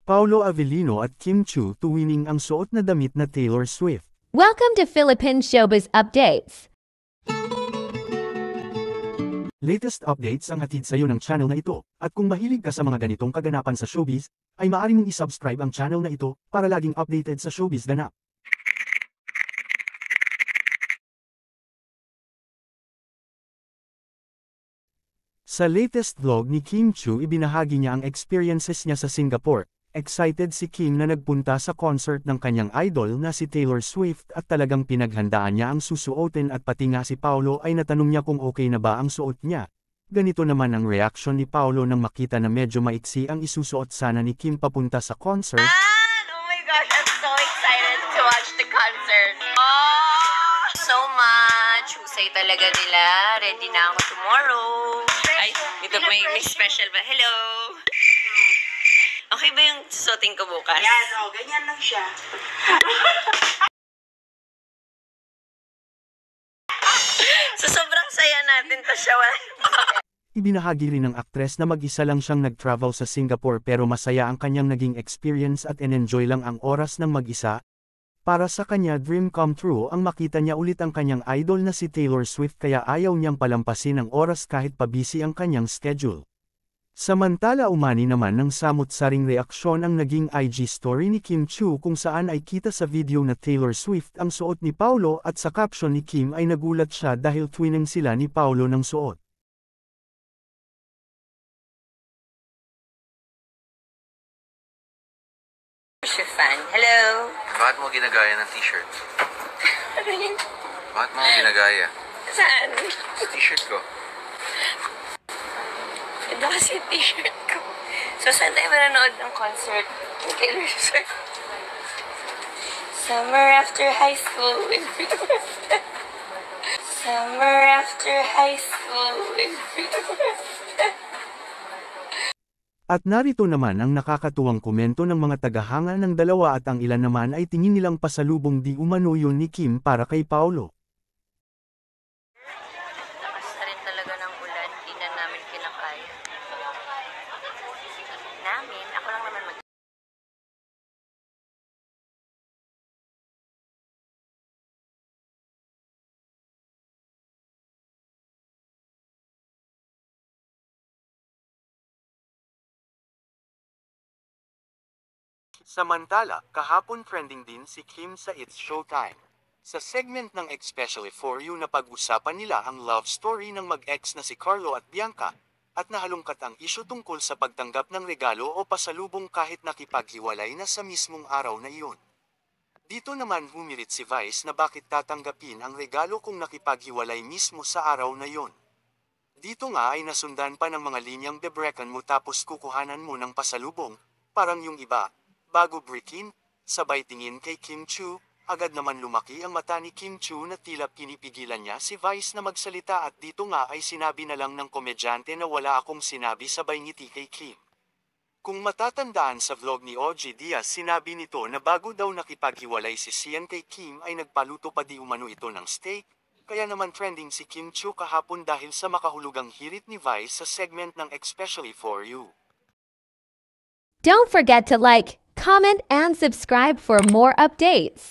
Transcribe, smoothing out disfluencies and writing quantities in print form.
Paolo Avellino at Kim Chiu tuwining ang suot na damit na Taylor Swift. Welcome to Philippine Showbiz Updates. Latest updates ang hatid sa iyo ng channel na ito, at kung mahilig ka sa mga ganitong kaganapan sa showbiz, ay maaari mong isubscribe ang channel na ito para laging updated sa showbiz ganap. Sa latest vlog ni Kim Chiu, ibinahagi niya ang experiences niya sa Singapore. Excited si Kim na nagpunta sa concert ng kanyang idol na si Taylor Swift at talagang pinaghandaan niya ang susuotin, at pati nga si Paolo ay natanong niya kung okay na ba ang suot niya. Ganito naman ang reaksyon ni Paolo nang makita na medyo maiksi ang isusuot sana ni Kim papunta sa concert. Oh my gosh, I'm so excited to watch the concert. Oh, so much. Husay talaga nila. Ready na ako tomorrow. Ay, ito may special ba? Hello. Okay ba yung susuotin ko bukas? Yan, ganyan lang siya. So, sobrang saya natin to siya. Ibinahagi rin ng aktres na mag-isa lang siyang nag-travel sa Singapore pero masaya ang kanyang naging experience at enjoy lang ang oras ng mag-isa. Para sa kanya, dream come true ang makita niya ulit ang kanyang idol na si Taylor Swift, kaya ayaw niyang palampasin ang oras kahit pa busy ang kanyang schedule. Samantala, umani naman ng samut-saring reaksyon ang naging IG story ni Kim Chiu kung saan ay kita sa video na Taylor Swift ang suot ni Paolo, at sa caption ni Kim ay nagulat siya dahil twinning sila ni Paolo ng suot. Fan. Hello. Bakit mo ginagaya ng t-shirt? Ano yun? Bakit mo ginagaya? Saan? Sa t-shirt ko. Ito kasi yung t-shirt ko. So, saan tayo manonood ng concert ni Taylor Swift? Summer after high school with Summer after high school with At narito naman ang nakakatuwang komento ng mga tagahanga ng dalawa, at ang ilan naman ay tingin nilang pasalubong di umano yun ni Kim para kay Paolo. Lakas na rin talaga ng ulan, di na namin kinakaya. Ako lang naman mag- Samantala, kahapon trending din si Kim sa It's Showtime. Sa segment ng Especially For You, na pag-usapan nila ang love story ng mag-ex na si Carlo at Bianca, at nahalungkat ang isyu tungkol sa pagtanggap ng regalo o pasalubong kahit nakipaghiwalay na sa mismong araw na iyon. Dito naman humirit si Vice na bakit tatanggapin ang regalo kung nakipaghiwalay mismo sa araw na iyon. Dito nga ay nasundan pa ng mga linyang bebrekan mo tapos kukuhanan mo ng pasalubong, parang yung iba. Bago break-in, sabay tingin kay Kim Chiu, agad naman lumaki ang mata ni Kim Chiu na tila pinipigilan niya si Vice na magsalita, at dito nga ay sinabi na lang ng komedyante na wala akong sinabi, sabay ngiti kay Kim. Kung matatandaan sa vlog ni OG Diaz, sinabi nito na bago daw nakipaghiwalay si Sian kay Kim ay nagpaluto pa di umano ito ng steak, kaya naman trending si Kim Chiu kahapon dahil sa makahulugang hirit ni Vice sa segment ng Especially For You. Don't forget to like, comment, and subscribe for more updates.